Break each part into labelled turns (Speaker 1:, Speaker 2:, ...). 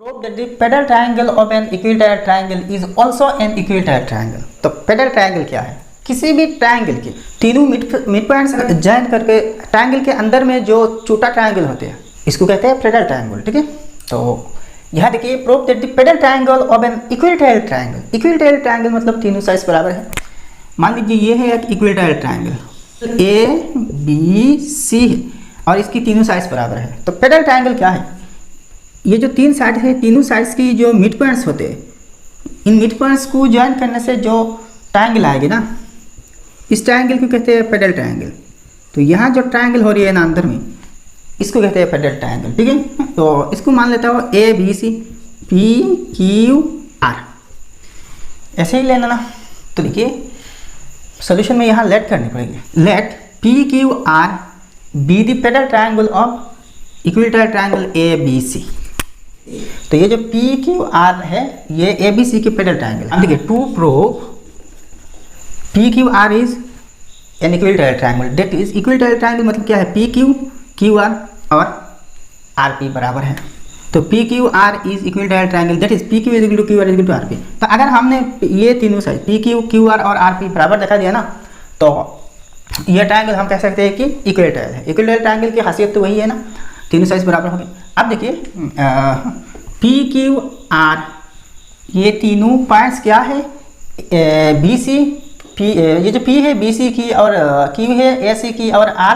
Speaker 1: Prove that the pedal triangle of an equilateral triangle is also an equilateral triangle। तो pedal triangle क्या है? किसी भी triangle के तीनों मिड पॉइंट्स ज्वाइन करके ट्रायंगल के अंदर में जो छोटा ट्रायंगल होते हैं इसको कहते हैं pedal triangle। ठीक है, तो यहाँ देखिए prove that the pedal triangle of an equilateral triangle। equilateral triangle मतलब तीनों साइड बराबर है। मान लीजिए ये है एक equilateral triangle A B C है और इसकी तीनों साइड्स बराबर है। तो pedal triangle क्या है? ये जो तीन साइड है तीनों साइड्स की जो मिड पॉइंट्स होते हैं इन मिड पॉइंट्स को ज्वाइन करने से जो ट्रायंगल आएगी ना इस ट्रायंगल को कहते हैं पेडल ट्रायंगल। तो यहाँ जो ट्रायंगल हो रही है ना अंदर में इसको कहते हैं पेडल ट्रायंगल। ठीक है, तो इसको मान लेता हूँ A B C P Q R ऐसे ही लेना ना। तो देखिए सोल्यूशन में यहाँ लेट करनी पड़ेगी। Let P Q R be the pedal triangle of equilateral triangle A B C। तो ये जो P Q R है ये A B C की पेडल ट्रायंगल। अब देखिए to prove P Q R is an equilateral triangle. That is equilateral triangle मतलब क्या है? P Q Q R और R P बराबर है। तो P Q R is equilateral triangle that is P Q is equal to Q R is equal to R P। तो अगर हमने ये तीनों side P Q Q R और R P बराबर दिखा दिया ना तो ये ट्रायंगल हम कह सकते हैं कि इक्विलेटरल है। इक्विलेटरल ट्रायंगल की खासियत तो वही है ना, तीनों साइड बराबर हो गए। अब देखिए P Q R ये तीनों पॉइंट्स क्या है? B C P ये जो P है B C की और Q है A C की और R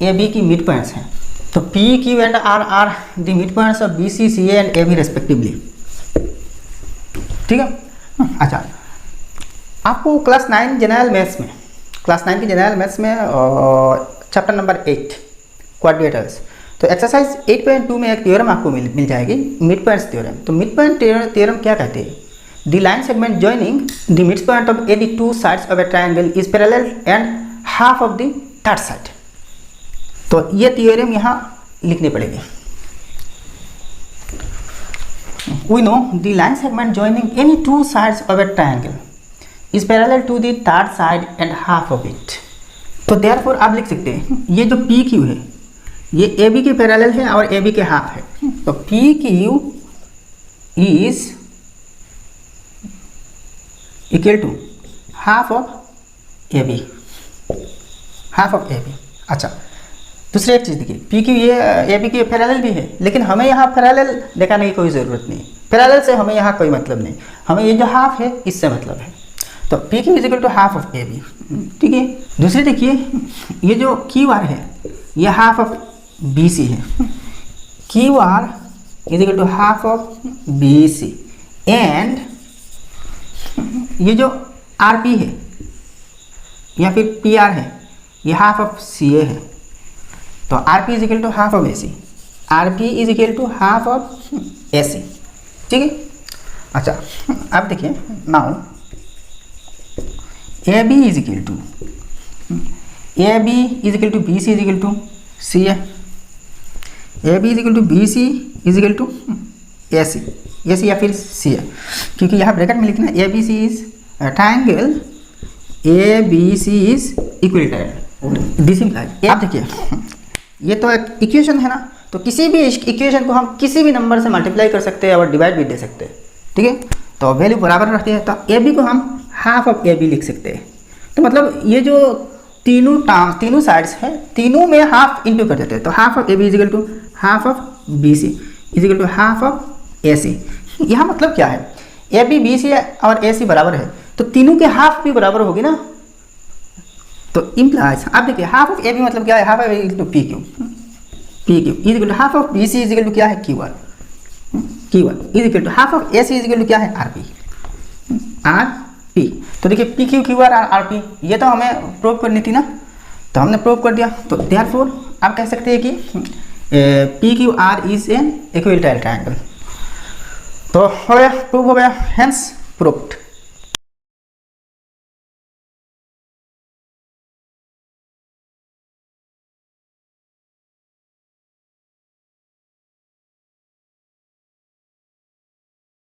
Speaker 1: A B की मिड पॉइंट्स हैं। तो P Q and R are the mid points of B C C A and A B respectively. ठीक है, अच्छा आपको क्लास 9 जनरल मैथ्स में क्लास 9 की जनरल मैथ्स में चैप्टर नंबर 8 क्वाड्रेटर्स तो एक्सरसाइज 8.2 में एक थ्योरम आपको मिल जाएगी मिड पॉइंट्स थ्योरम। तो मिड पॉइंट थ्योरम क्या कहते हैं? The line segment joining the mid point of a the two sides of a triangle is parallel and half of the third side. तो ये थ्योरम यहाँ लिखने पड़ेगी। We know the line segment joining any two sides of a triangle is parallel to the third side and half of it. तो therefore आप लिख सकते हैं ये जो पी क्यू है ये ए बी के पैरेलल है और ए बी के हाफ है। तो P Q is equal to half of A B, half of A B. अच्छा दूसरी एक चीज़ देखिए पी क्यू ये ए बी के पैरेलल भी है लेकिन हमें यहाँ पैरेलल दिखाने की कोई ज़रूरत नहीं। पैरेलल से हमें यहाँ कोई मतलब नहीं, हमें ये जो हाफ है इससे मतलब है। तो P Q is equal to half of A B. ठीक है, दूसरी देखिए ये जो क्यू आर है ये हाफ ऑफ बी सी है। Q R is equal to half of B C and ये जो आर पी है या फिर पी आर है ये हाफ ऑफ सी ए है। तो R P is equal to half of A C, R P is equal to half of A C. ठीक है, अच्छा अब देखिए now A B is equal to A B is equal to B C is equal to C A. A B is equal to B C is equal to A C या फिर C A, क्योंकि यहाँ bracket में लिखना A B C is triangle A B C is equilateral D C. आप देखिए ये तो एक इक्वेशन है ना, तो किसी भी इक्वेशन को हम किसी भी नंबर से मल्टीप्लाई कर सकते हैं और डिवाइड भी दे सकते हैं। ठीक है, तो वैल्यू बराबर रखते हैं तो ए बी को हम हाफ ऑफ ए बी लिख सकते हैं। तो मतलब ये जो तीनों साइड्स है तीनों में हाफ इंटू कर देते हैं। तो half of A B is equal to half of B C is equal to half of A C. यहाँ मतलब क्या है? ए बी सी और ए सी बराबर है तो तीनों के हाफ भी बराबर होगी ना। तो इम्प्लाइज आप देखिए हाफ ऑफ ए बी मतलब क्या है? Half of A is equal to P Q is equal to half of B C is equal to क्या है? Q R is equal to half of A C is equal to क्या है? R P. तो देखिए P Q Q R R P ये तो हमें prove करनी थी ना, तो हमने प्रूव कर दिया। तो देयरफॉर आप कह सकते हैं कि P Q R is an equilateral triangle. तो हो गया, प्रूव हो गया, हेंस प्रूव्ड।